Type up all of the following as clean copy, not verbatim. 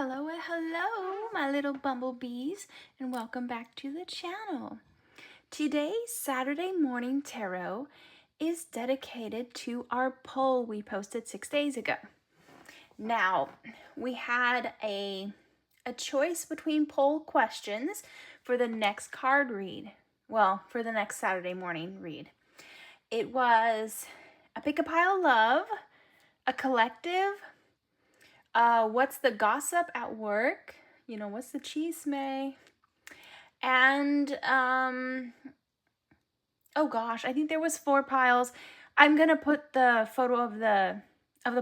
Hello, my little bumblebees, and welcome back to the channel. Today's Saturday morning tarot is dedicated to our poll we posted 6 days ago. Now, we had a choice between poll questions for the next card read. Well, for the next Saturday morning read. It was a pick a pile love, a collective, what's the gossip at work? You know, what's the chisme? And, oh gosh, I think there was 4 piles. I'm going to put the photo of the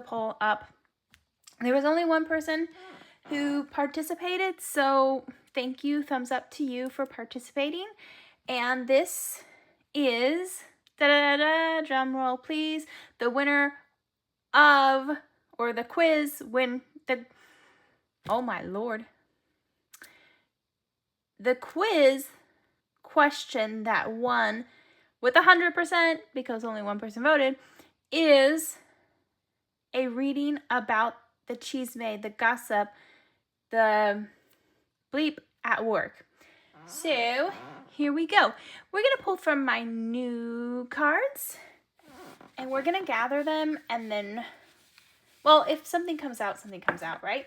poll up. There was only one person who participated, so thank you, thumbs up to you for participating. And this is, drum roll please, the winner of, or the quiz, oh my lord. The quiz question that won with 100%, because only one person voted, is a reading about the chisme, the gossip, the bleep at work. So here we go. We're going to pull from my new cards, and we're going to gather them, and then, well, if something comes out, right?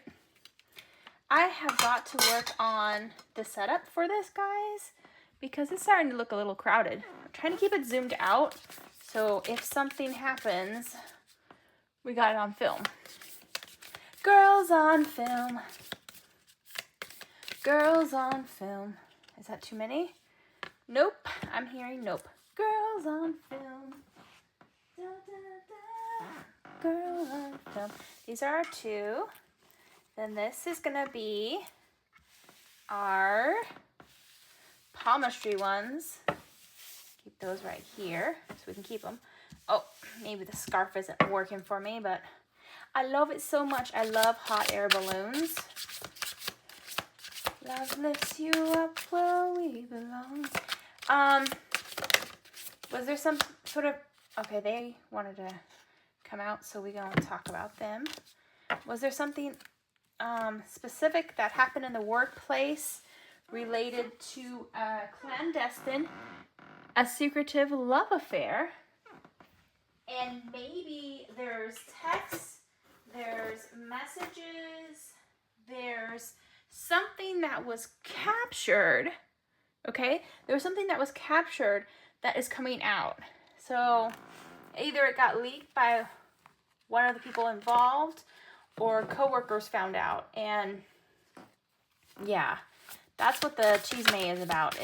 I have got to work on the setup for this, guys, because it's starting to look a little crowded. I'm trying to keep it zoomed out, so if something happens, we got it on film. Girls on film. Girls on film. Is that too many? Nope. I'm hearing nope. Girls on film. Da, da, da. Girls on film. These are our 2. Then this is going to be our palmistry ones. Keep those right here so we can keep them. Oh, maybe the scarf isn't working for me, but I love it so much. I love hot air balloons. Love lifts you up where we belong. Was there some sort of, okay, they wanted to come out, so we're going to talk about them. Was there something specific that happened in the workplace related to a clandestine, a secretive love affair? And maybe there's texts, there's messages, there's something that was captured, okay? There was something that was captured that is coming out. So either it got leaked by one of the people involved, or coworkers found out. And yeah, that's what the chisme is about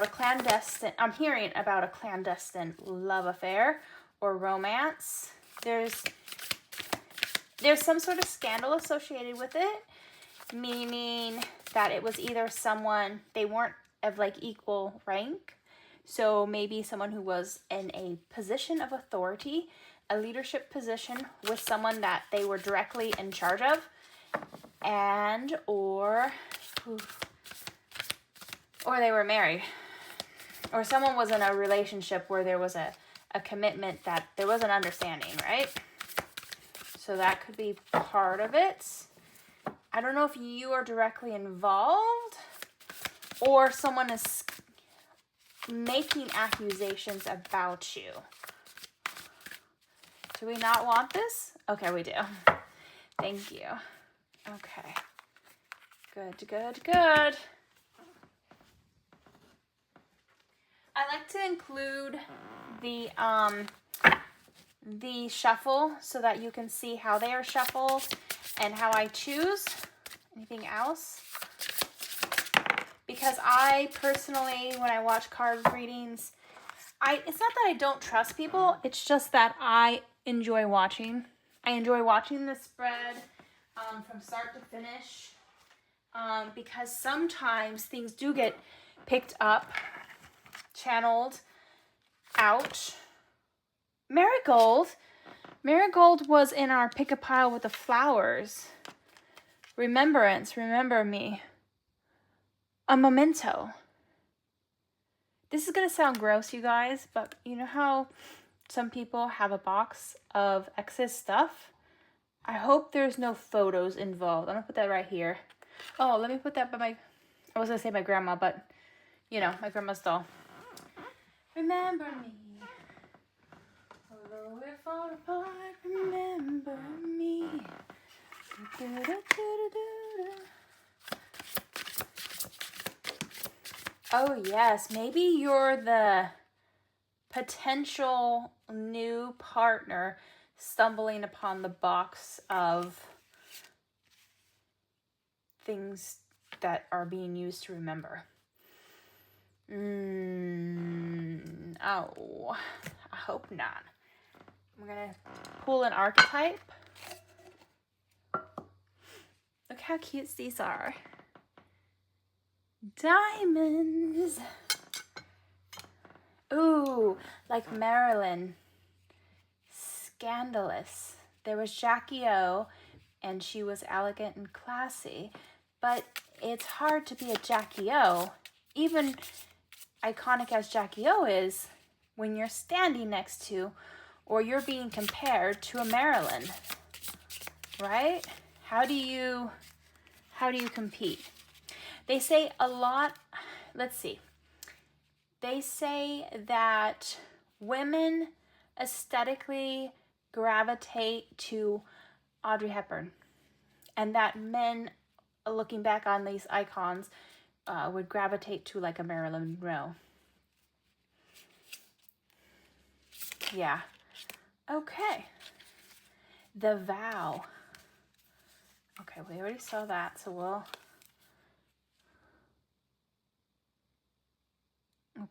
a clandestine, I'm hearing about a clandestine love affair or romance. There's some sort of scandal associated with it, meaning that it was either someone, they weren't of like equal rank, so maybe someone who was in a position of authority, a leadership position with someone that they were directly in charge of, and or they were married, or someone was in a relationship where there was a commitment, that there was an understanding, right? So that could be part of it. I don't know if you are directly involved or someone is making accusations about you. Do we not want this? Okay, we do. Thank you. Okay. Good. I like to include the shuffle so that you can see how they are shuffled and how I choose. Anything else? Because I personally, when I watch card readings, it's not that I don't trust people, it's just that I enjoy watching. I enjoy watching the spread from start to finish, because sometimes things do get picked up, channeled out. Marigold was in our pick a pile with the flowers. Remembrance, remember me. A memento. This is going to sound gross, you guys, but you know how some people have a box of excess stuff? I hope there's no photos involved. I'm gonna put that right here. Oh, let me put that by my, I was gonna say my grandma, but you know, my grandma's doll. Remember me. Although we're far apart, remember me. Oh yes, maybe you're the potential new partner stumbling upon the box of things that are being used to remember. Oh, I hope not. I'm gonna pull an archetype. Look how cute these are. Diamonds. Ooh, like Marilyn. Scandalous. There was Jackie O, and she was elegant and classy, but it's hard to be a Jackie O, even iconic as Jackie O is, when you're standing next to or you're being compared to a Marilyn, right? How do you compete? They say a lot, let's see. They say that women aesthetically gravitate to Audrey Hepburn, and that men, looking back on these icons, would gravitate to like a Marilyn Monroe. Yeah. Okay. The Vow. Okay, we already saw that, so we'll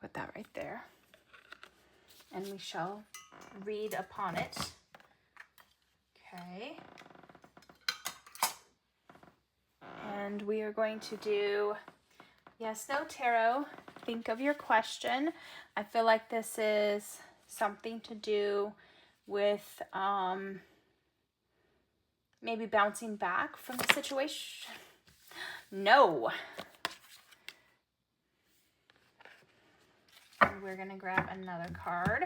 put that right there. And we shall read upon it. Okay. And we are going to do yes, no tarot. Think of your question. I feel like this is something to do with maybe bouncing back from the situation. No. And we're going to grab another card.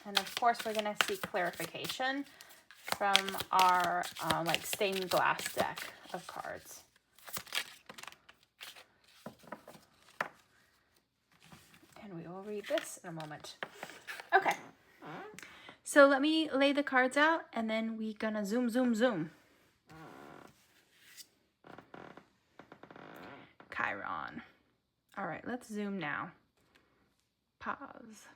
And of course, we're going to seek clarification from our like stained glass deck of cards. And we will read this in a moment. Okay. So let me lay the cards out and then we're going to zoom, zoom, zoom. Chiron. All right, let's zoom now. Pause.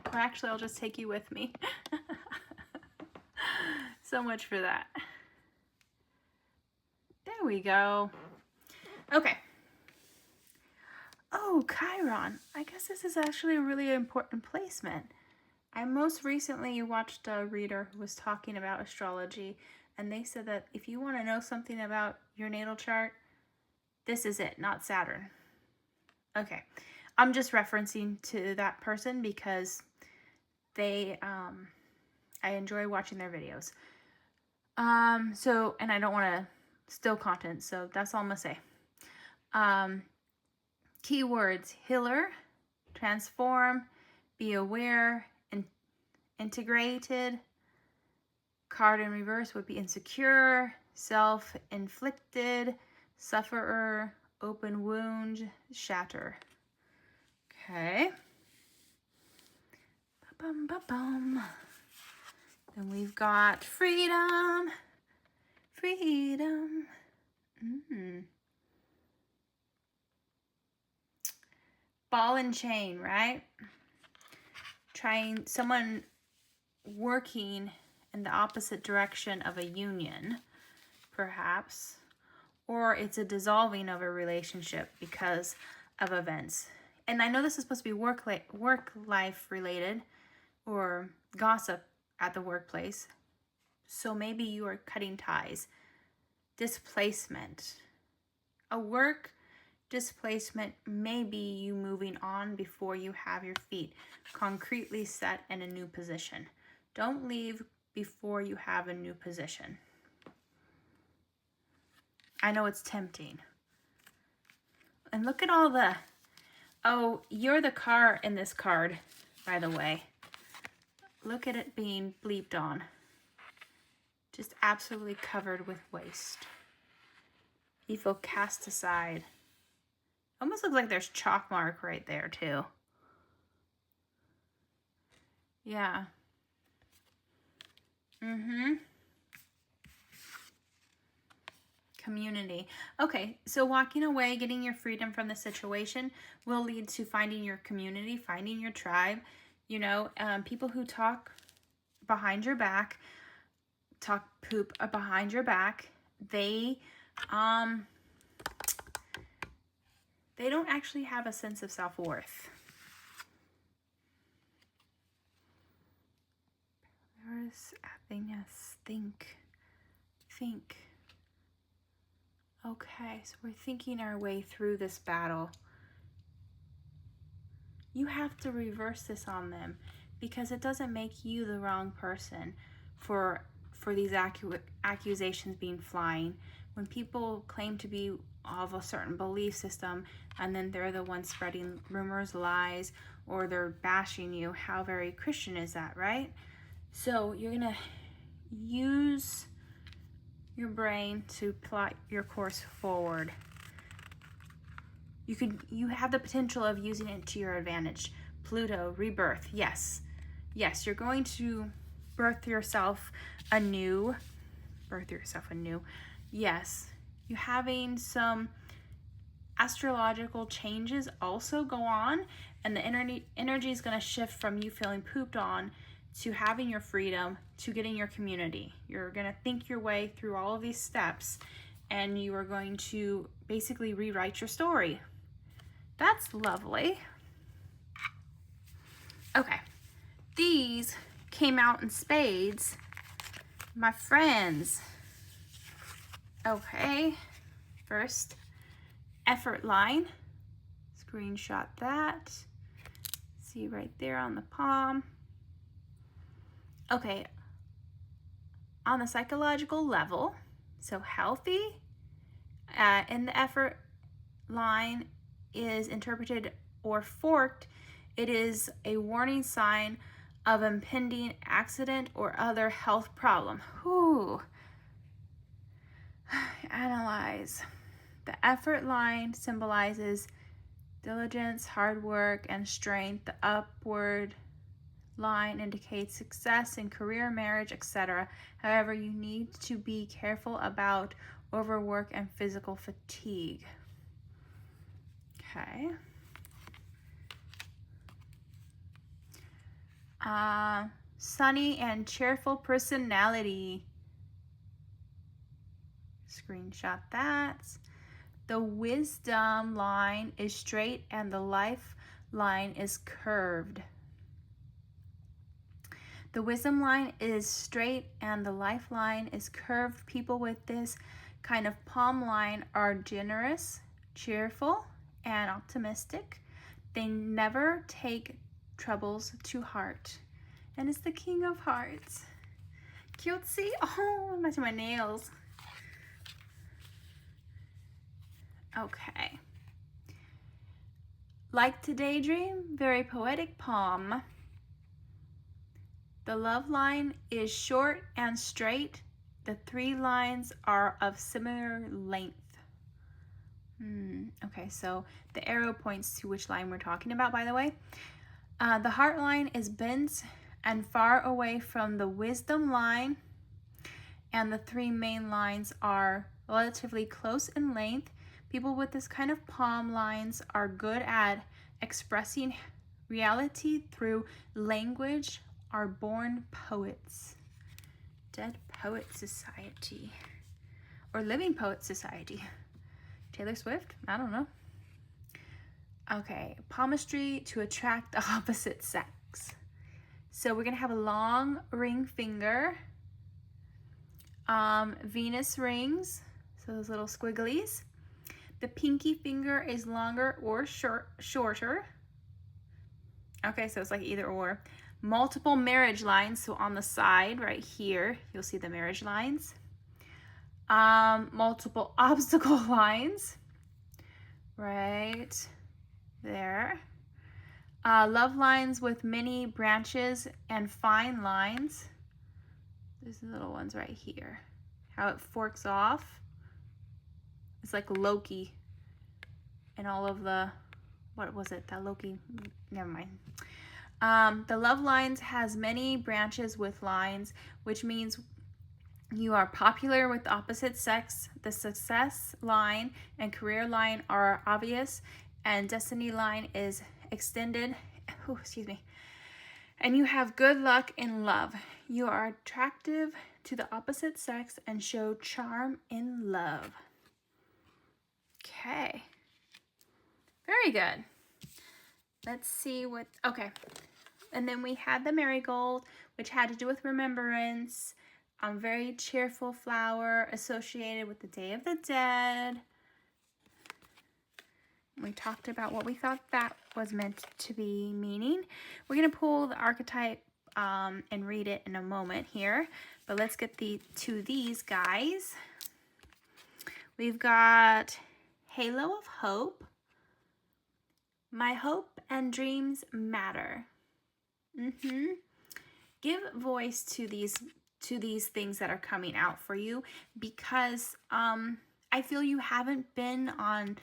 Well, actually, I'll just take you with me. So much for that. There we go. Okay. Oh, Chiron. I guess this is actually a really important placement. I most recently watched a reader who was talking about astrology, and they said that if you want to know something about your natal chart, this is it, not Saturn. Okay. I'm just referencing to that person because they, I enjoy watching their videos. So, and I don't want to steal content, so that's all I'm going to say. Keywords: healer, transform, be aware, integrated. Card in reverse would be insecure, self-inflicted, sufferer, open wound, shatter. Okay. Ba-bum, ba-bum. Then we've got freedom. Freedom. Ball and chain, right? Trying someone working in the opposite direction of a union, perhaps. Or it's a dissolving of a relationship because of events. And I know this is supposed to be work-life related or gossip at the workplace. So maybe you are cutting ties. Displacement. A work displacement may be you moving on before you have your feet concretely set in a new position. Don't leave before you have a new position. I know it's tempting. And look at all the Oh, you're the car in this card, by the way. Look at it being bleeped on. Just absolutely covered with waste. You feel cast aside. Almost looks like there's chalk mark right there too. Yeah. Community. Okay, so walking away, getting your freedom from the situation will lead to finding your community, finding your tribe. You know, people who talk behind your back, talk poop behind your back, they don't actually have a sense of self-worth. There's happiness. Think. Okay, so we're thinking our way through this battle. You have to reverse this on them because it doesn't make you the wrong person for these accusations being flying. When people claim to be of a certain belief system and then they're the ones spreading rumors, lies, or they're bashing you, how very Christian is that, right? So you're gonna use your brain to plot your course forward. You have the potential of using it to your advantage. Pluto, rebirth, yes. Yes, you're going to birth yourself anew. Yes. You having some astrological changes also go on, and the energy is going to shift from you feeling pooped on to having your freedom to getting your community. You're going to think your way through all of these steps, and you are going to basically rewrite your story. That's lovely. Okay, these came out in spades, my friends. Okay, first, effort line. Screenshot that. See right there on the palm. Okay, on the psychological level, so healthy, in the effort line is interpreted or forked, it is a warning sign of impending accident or other health problem. Whew. Analyze. The effort line symbolizes diligence, hard work, and strength. The upward line indicates success in career, marriage, etc. However, you need to be careful about overwork and physical fatigue. Okay. Sunny and cheerful personality. Screenshot that. The wisdom line is straight and the life line is curved. The wisdom line is straight and the life line is curved. People with this kind of palm line are generous, cheerful, and optimistic. They never take troubles to heart. And it's the King of Hearts. Cutesy. Oh, I'm matching my nails. Okay. Like to daydream, very poetic palm. The love line is short and straight. The three lines are of similar length. Okay, so the arrow points to which line we're talking about, by the way. The heart line is bent and far away from the wisdom line, and the three main lines are relatively close in length. People with this kind of palm lines are good at expressing reality through language, are born poets. Dead Poet Society. Or Living Poet Society. Taylor Swift? I don't know. Okay, palmistry to attract the opposite sex. So we're going to have a long ring finger. Venus rings, so those little squigglies. The pinky finger is longer or shorter. Okay, so it's like either or. Multiple marriage lines, so on the side right here, you'll see the marriage lines. Multiple obstacle lines, right there. Love lines with many branches and fine lines. There's the little ones right here. How it forks off. It's like Loki and all of the, what was it? That Loki, never mind. The love lines has many branches with lines, which means you are popular with the opposite sex. The success line and career line are obvious, and destiny line is extended. Oh, excuse me. And you have good luck in love. You are attractive to the opposite sex and show charm in love. Okay. Very good. Let's see what, okay. And then we had the marigold, which had to do with remembrance. Very cheerful flower associated with the Day of the Dead. We talked about what we thought that was meant to be meaning. We're going to pull the archetype and read it in a moment here. But let's get to these guys. We've got Halo of Hope. My hope and dreams matter. Give voice to these things that are coming out for you, because I feel you haven't been on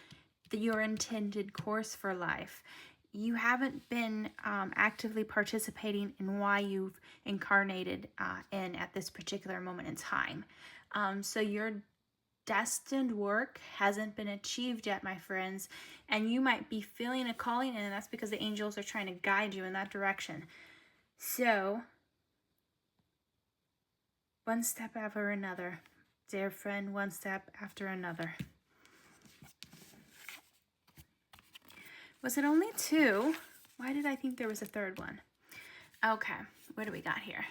your intended course for life. You haven't been actively participating in why you've incarnated in at this particular moment in time. So your destined work hasn't been achieved yet, my friends, and you might be feeling a calling, and that's because the angels are trying to guide you in that direction. So, one step after another, dear friend, one step after another. Was it only 2? Why did I think there was a 3rd one? Okay, what do we got here?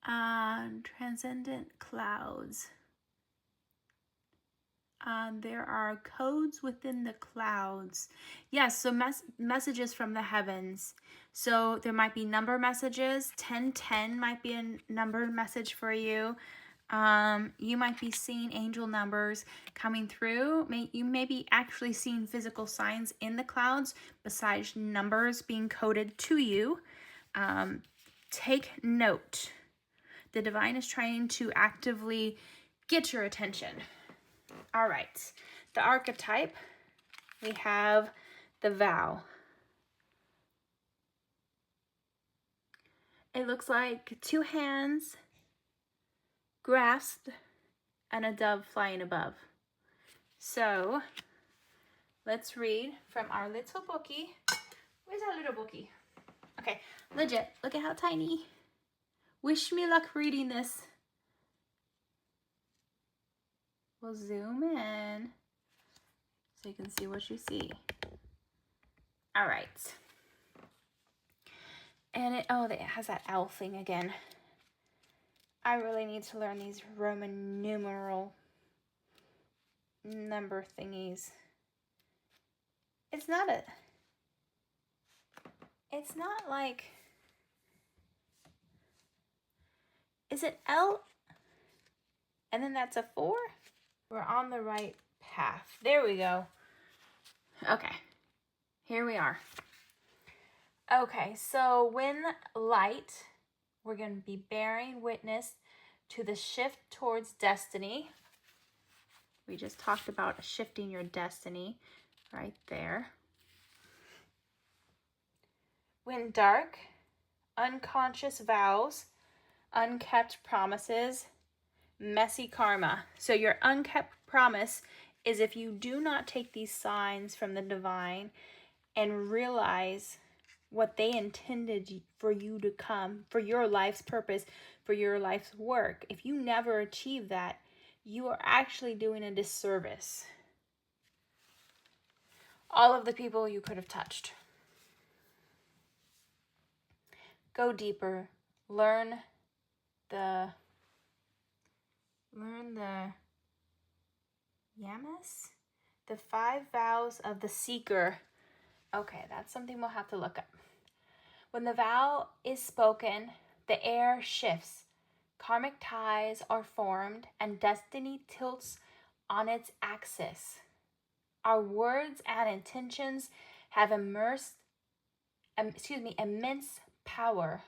Transcendent clouds. There are codes within the clouds. Yes, so messages from the heavens. So there might be number messages. 1010 might be a number message for you. You might be seeing angel numbers coming through. You may be actually seeing physical signs in the clouds besides numbers being coded to you. Take note. The divine is trying to actively get your attention. All right, the archetype, we have the vow. It looks like 2 hands grasped and a dove flying above. So let's read from our little bookie. Where's our little bookie? Okay, legit, look at how tiny. Wish me luck reading this. We'll zoom in so you can see what you see. All right. And it has that owl thing again. I really need to learn these Roman numeral number thingies. It's not like, is it L? And then that's a 4? We're on the right path. There we go. Okay, here we are. Okay, so when light, we're going to be bearing witness to the shift towards destiny. We just talked about shifting your destiny right there. When dark, unconscious vows, unkept promises, messy karma. So your unkept promise is if you do not take these signs from the divine and realize what they intended for you to come, for your life's purpose, for your life's work. If you never achieve that, you are actually doing a disservice. All of the people you could have touched. Go deeper. Learn the Yamas? The 5 vows of the seeker. Okay, that's something we'll have to look up. When the vow is spoken, the air shifts. Karmic ties are formed and destiny tilts on its axis. Our words and intentions have immense power.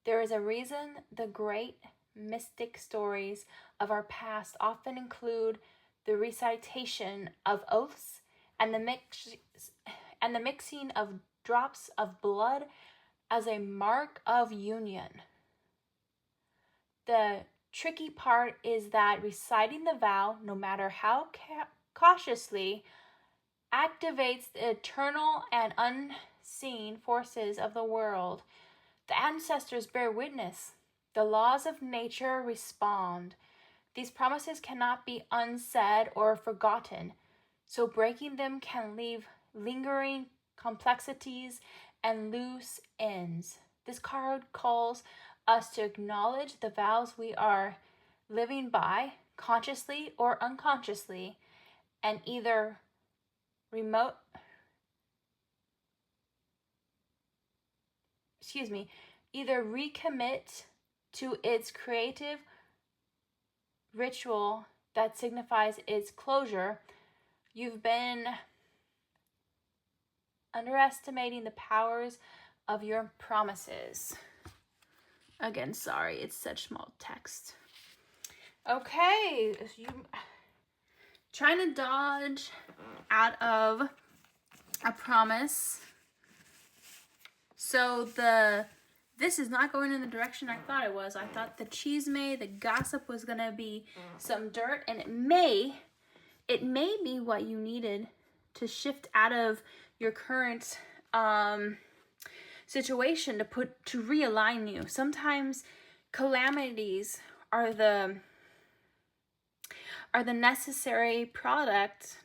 There is a reason the great mystic stories of our past often include the recitation of oaths and the mixing of drops of blood as a mark of union. The tricky part is that reciting the vow, no matter how cautiously, activates the eternal and unseen forces of the world. The ancestors bear witness. The laws of nature respond. These promises cannot be unsaid or forgotten, so breaking them can leave lingering complexities and loose ends. This card calls us to acknowledge the vows we are living by, consciously or unconsciously, and either recommit to its creative ritual that signifies its closure. You've been underestimating the powers of your promises. Again, sorry, it's such small text. Okay, you trying to dodge out of a promise. So this is not going in the direction I thought it was. I thought the chisme, the gossip, was gonna be some dirt, and it may be what you needed to shift out of your current situation to realign you. Sometimes calamities are the necessary product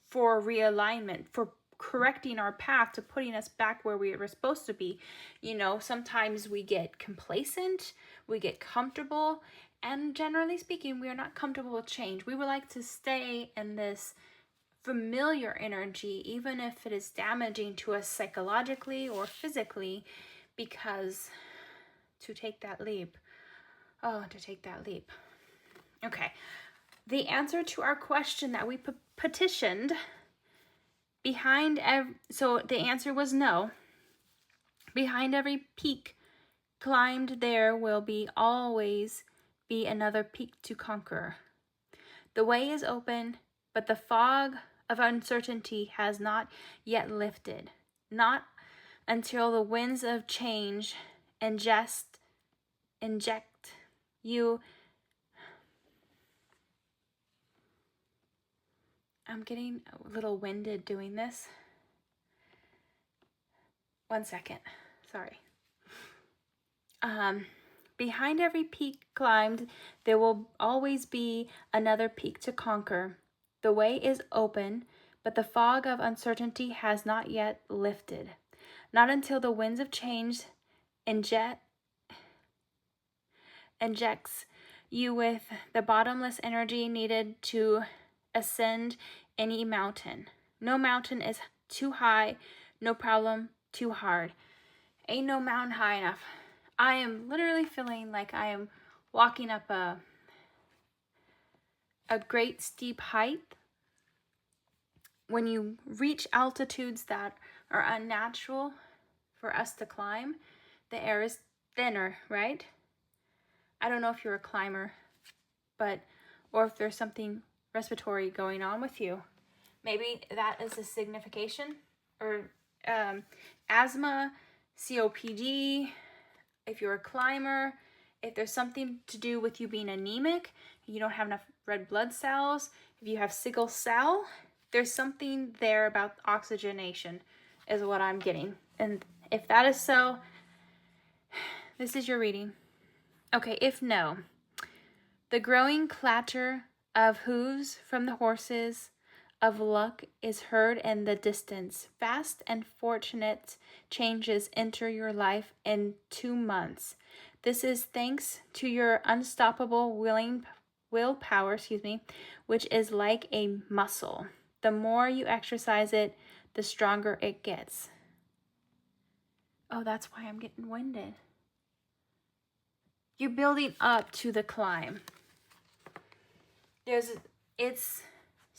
for realignment, for correcting our path, to putting us back where we were supposed to be. You know, sometimes we get complacent, we get comfortable, and generally speaking, we are not comfortable with change. We would like to stay in this familiar energy, even if it is damaging to us psychologically or physically, because to take that leap. Okay. The answer to our question that we petitioned, so the answer was no. Behind every peak climbed there will always be another peak to conquer. The way is open, but the fog of uncertainty has not yet lifted. Not until the winds of change inject you. I'm getting a little winded doing this. 1 second. Sorry. Behind every peak climbed, there will always be another peak to conquer. The way is open, but the fog of uncertainty has not yet lifted. Not until the winds of change injects you with the bottomless energy needed to ascend any mountain. No mountain is too high, no problem too hard. Ain't no mountain high enough. I am literally feeling like I am walking up a great steep height. When you reach altitudes that are unnatural for us to climb, the air is thinner, right? I don't know if you're a climber, or if there's something respiratory going on with you. Maybe that is a signification, or asthma, COPD. If you're a climber, if there's something to do with you being anemic, you don't have enough red blood cells, if you have sickle cell, there's something there about oxygenation is what I'm getting. And if that is so, this is your reading. Okay, if no, the growing clatter of hooves from the horses of luck is heard in the distance. Fast and fortunate changes enter your life in 2 months. This is thanks to your unstoppable willpower, which is like a muscle. The more you exercise it, the stronger it gets. Oh, that's why I'm getting winded. You're building up to the climb. It's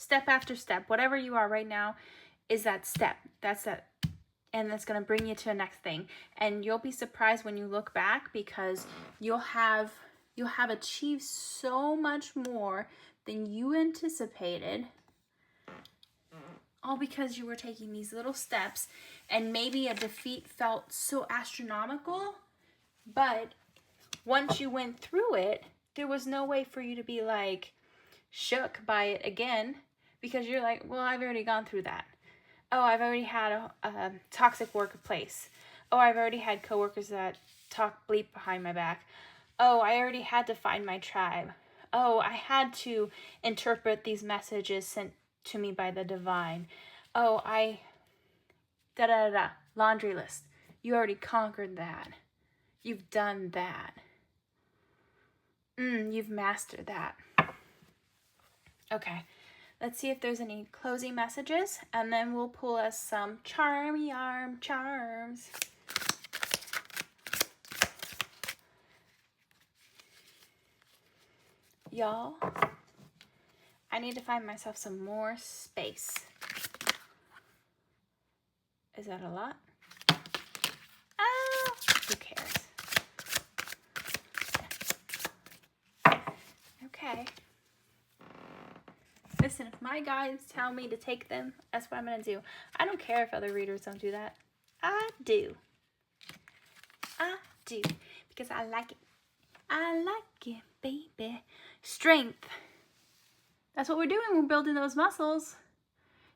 Step after step. Whatever you are right now is that step. That's that. And that's going to bring you to the next thing. And you'll be surprised when you look back, because you'll have achieved so much more than you anticipated, all because you were taking these little steps. And maybe a defeat felt so astronomical, but once you went through it, there was no way for you to be like shook by it again, because you're like, well, I've already gone through that. Oh, I've already had a toxic workplace. Oh, I've already had coworkers that talk bleep behind my back. Oh, I already had to find my tribe. Oh, I had to interpret these messages sent to me by the divine. Oh, laundry list. You already conquered that. You've done that. You've mastered that. Okay. Let's see if there's any closing messages, and then we'll pull us some charms. Y'all, I need to find myself some more space. Is that a lot? Oh, who cares? Okay. Listen, if my guides tell me to take them, that's what I'm going to do. I don't care if other readers don't do that. I do. Because I like it. I like it, baby. Strength. That's what we're doing. We're building those muscles.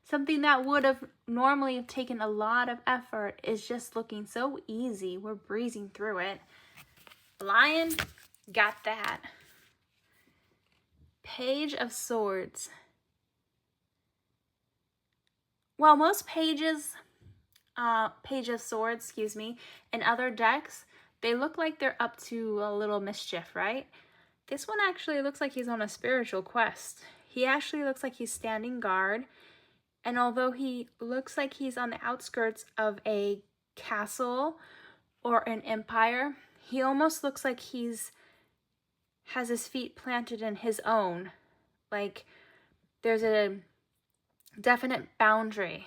Something that would have normally taken a lot of effort is just looking so easy. We're breezing through it. Lion, got that. Page of Swords. Well, most Page of Swords, in other decks, they look like they're up to a little mischief, right? This one actually looks like he's on a spiritual quest. He actually looks like he's standing guard. And although he looks like he's on the outskirts of a castle or an empire, he almost looks like has his feet planted in his own. Like there's a definite boundary.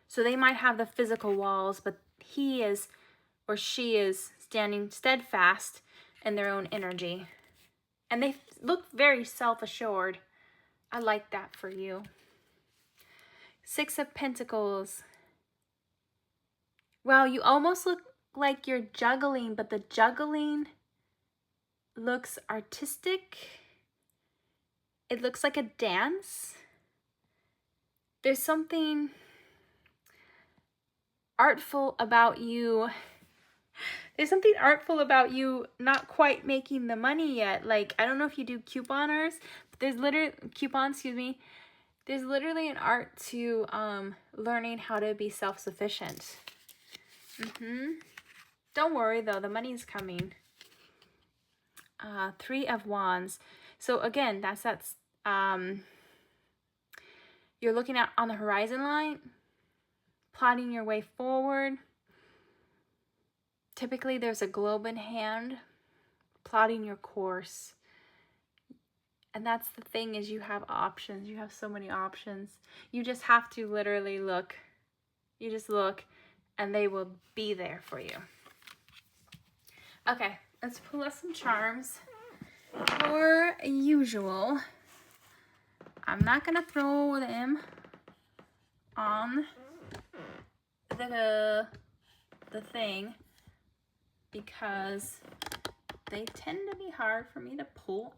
So they might have the physical walls, but he is or she is standing steadfast in their own energy. And they look very self-assured. I like that for you. Six of Pentacles. Well, you almost look like you're juggling, but the juggling looks artistic. It looks like a dance. There's something artful about you. There's something artful about you not quite making the money yet. Like, I don't know if you do couponers, but there's literally There's literally an art to learning how to be self-sufficient. Don't worry though, the money's coming. Three of Wands. So again, that's you're looking at on the horizon line, plotting your way forward. Typically there's a globe in hand, plotting your course. And that's the thing, is you have options. You have so many options. You just have to literally look. You just look and they will be there for you. Okay, let's pull us some charms. Per usual, I'm not going to throw them on the thing because they tend to be hard for me to pull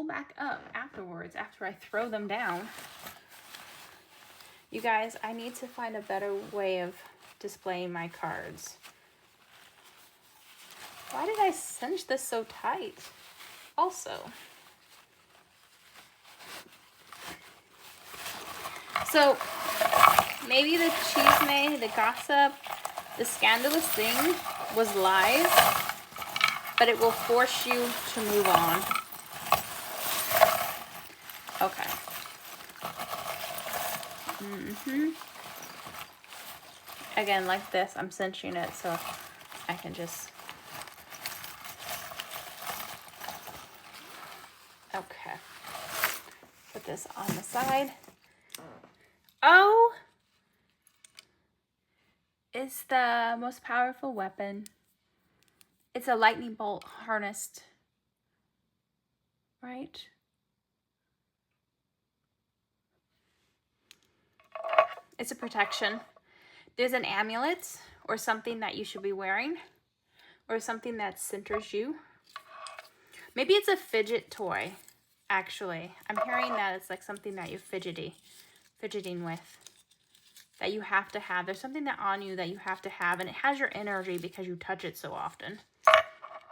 back up afterwards after I throw them down. You guys, I need to find a better way of displaying my cards. Why did I cinch this so tight? Also, so maybe the chisme, the gossip, the scandalous thing was lies, but it will force you to move on. Okay. Again, like this, I'm cinching it so I can just... Okay. Put this on the side. O is the most powerful weapon. It's a lightning bolt harnessed, right? It's a protection. There's an amulet or something that you should be wearing, or something that centers you. Maybe it's a fidget toy, actually. I'm hearing that it's like something that you're fidgeting with, that you have to have. There's something that on you that you have to have, and it has your energy because you touch it so often.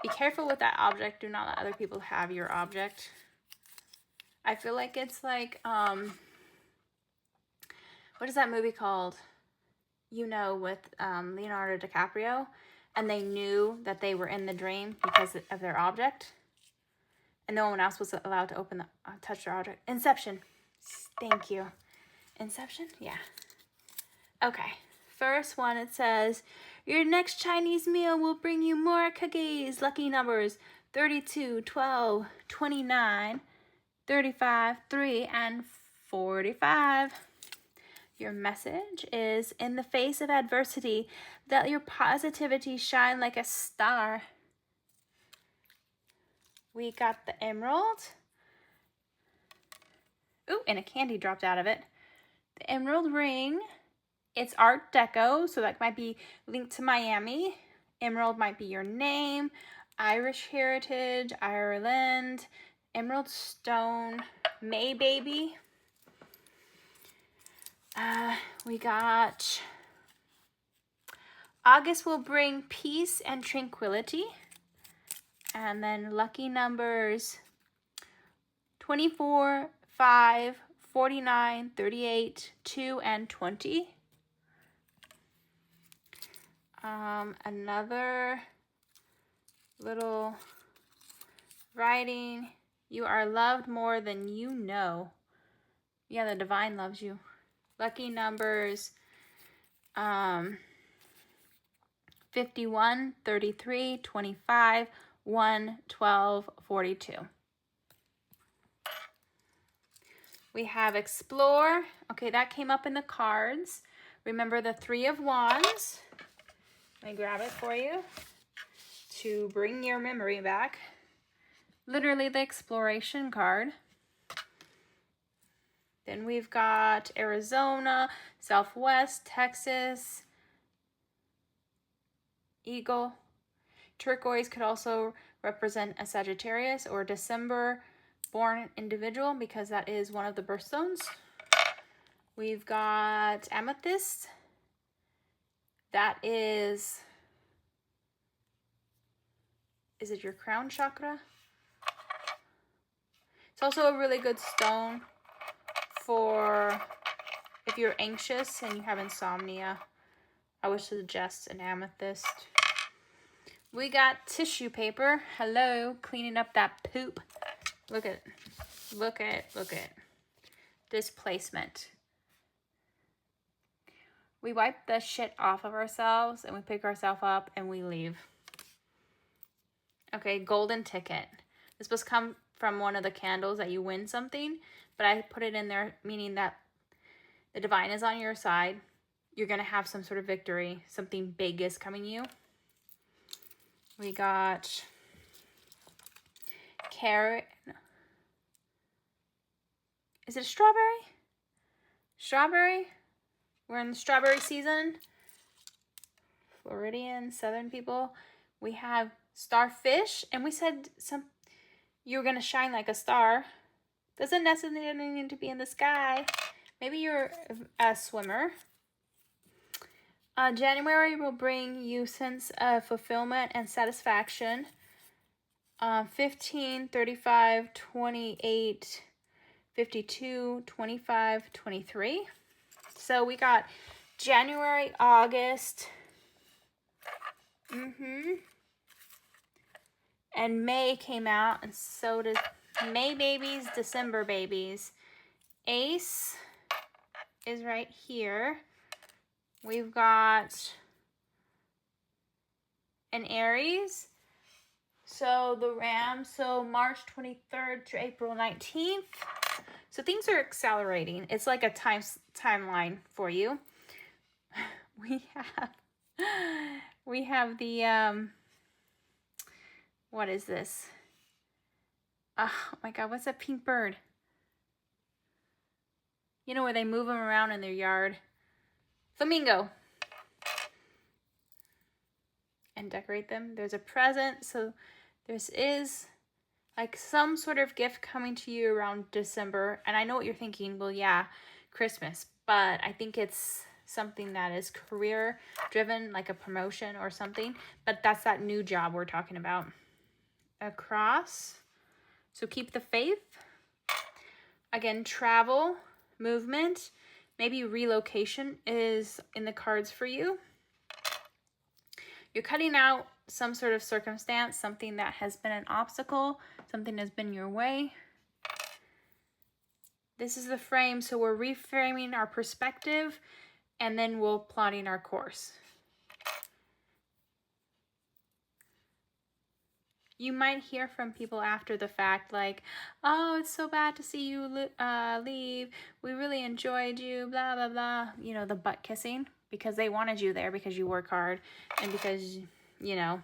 Be careful with that object. Do not let other people have your object. I feel like it's like, what is that movie called? You know, with Leonardo DiCaprio, and they knew that they were in the dream because of their object, and no one else was allowed to open the touch their object. Inception. Thank you. Inception? Yeah. Okay. First one, it says, your next Chinese meal will bring you more cookies. Lucky numbers 32, 12, 29, 35, 3, and 45. Your message is, in the face of adversity, let your positivity shine like a star. We got the emerald. Ooh, and a candy dropped out of it. The emerald ring. It's Art Deco, so that might be linked to Miami. Emerald might be your name. Irish heritage, Ireland. Emerald stone. May baby. We got August will bring peace and tranquility. And then lucky numbers 24, 5, 49, 38, 2, and 20. Another little writing. You are loved more than you know. Yeah, the divine loves you. Lucky numbers 51, 33, 25, 1, 12, 42. We have explore. Okay, that came up in the cards. Remember the 3 of Wands. Let me grab it for you to bring your memory back. Literally the exploration card. Then we've got Arizona, Southwest, Texas, Eagle. Turquoise could also represent a Sagittarius or December born individual because that is one of the birthstones. We've got amethyst. That is it your crown chakra? It's also a really good stone for if you're anxious and you have insomnia. I would suggest an amethyst. We got tissue paper. Hello, cleaning up that poop. Look at displacement. We wipe the shit off of ourselves and we pick ourselves up and we leave. Okay, golden ticket. This must come from one of the candles that you win something, but I put it in there meaning that the divine is on your side. You're going to have some sort of victory. Something big is coming you. We got carrot. No. Is it a strawberry? Strawberry? We're in the strawberry season. Floridian, southern people. We have starfish, and we said you're going to shine like a star. Doesn't necessarily need to be in the sky. Maybe you're a swimmer. January will bring you sense of fulfillment and satisfaction. 15, 35, 28, 52, 25, 23. So we got January, August. And May came out, and so did May babies, December babies. Ace is right here. We've got an Aries. So the Ram, so March 23rd to April 19th. So things are accelerating. It's like a timeline for you. We have the what is this? Oh my God, what's a pink bird? You know where they move them around in their yard? Flamingo. And decorate them. There's a present. So this is like some sort of gift coming to you around December. And I know what you're thinking. Well, yeah, Christmas. But I think it's something that is career driven, like a promotion or something. But that's that new job we're talking about. A cross. So keep the faith. Again, travel, movement, maybe relocation is in the cards for you. You're cutting out some sort of circumstance, something that has been an obstacle, something has been your way. This is the frame, so we're reframing our perspective and then we're plotting our course. You might hear from people after the fact like, oh, it's so bad to see you leave. We really enjoyed you, blah, blah, blah. You know, the butt kissing because they wanted you there because you work hard and because, you know,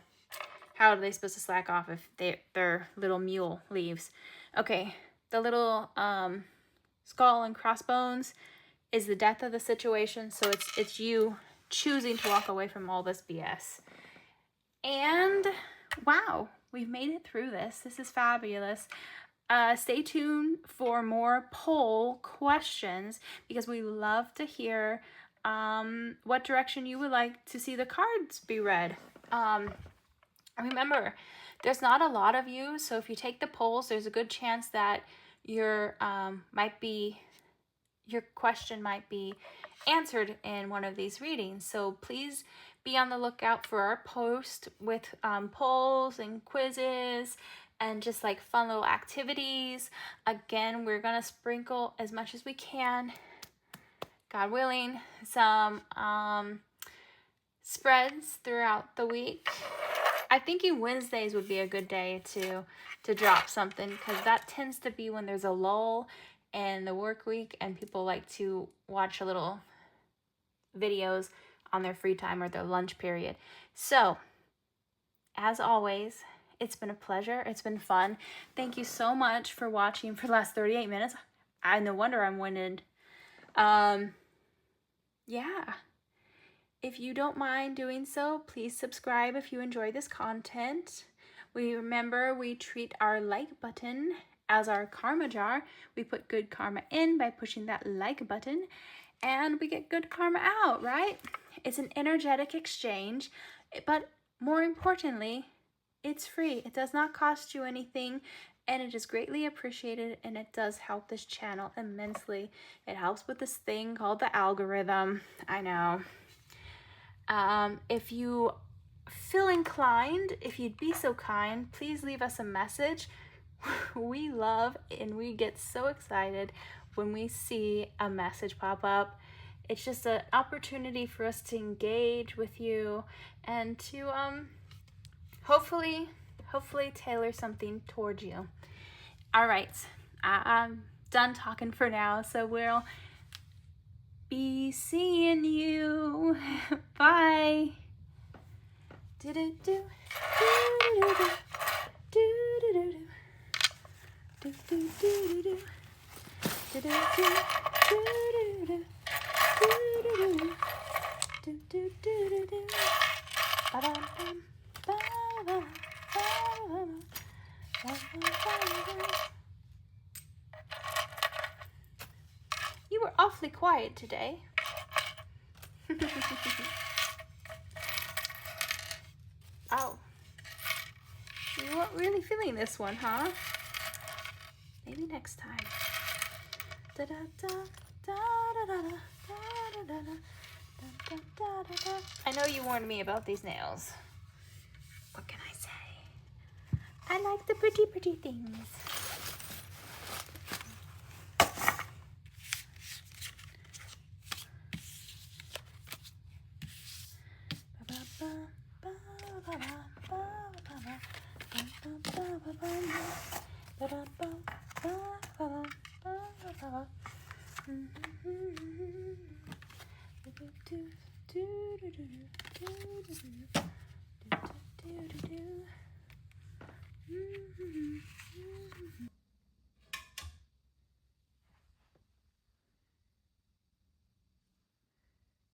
how are they supposed to slack off if their little mule leaves? Okay, the little skull and crossbones is the death of the situation. So it's you choosing to walk away from all this BS. And wow. We've made it through this. This is fabulous. Stay tuned for more poll questions because we love to hear what direction you would like to see the cards be read. Remember, there's not a lot of you, so if you take the polls, there's a good chance that your question might be answered in one of these readings. So please be on the lookout for our post with polls and quizzes and just like fun little activities. Again, we're gonna sprinkle as much as we can, God willing, some spreads throughout the week. I think Wednesdays would be a good day to drop something because that tends to be when there's a lull in the work week and people like to watch a little videos on their free time or their lunch period. So, as always, it's been a pleasure. It's been fun. Thank you so much for watching for the last 38 minutes. No wonder I'm winded. Yeah. If you don't mind doing so, please subscribe if you enjoy this content. We treat our like button as our karma jar. We put good karma in by pushing that like button, and we get good karma out, right? It's an energetic exchange, but more importantly, it's free. It does not cost you anything, and it is greatly appreciated, and it does help this channel immensely. It helps with this thing called the algorithm. I know. If you feel inclined, if you'd be so kind, please leave us a message. We love and we get so excited when we see a message pop up. It's just an opportunity for us to engage with you and to hopefully tailor something towards you. All right, I'm done talking for now, so we'll be seeing you. Bye. Do do do do do do do do do do. You were awfully quiet today. Oh. You weren't really feeling this one, huh? Maybe next time. I know you warned me about these nails. What can I say? I like the pretty things.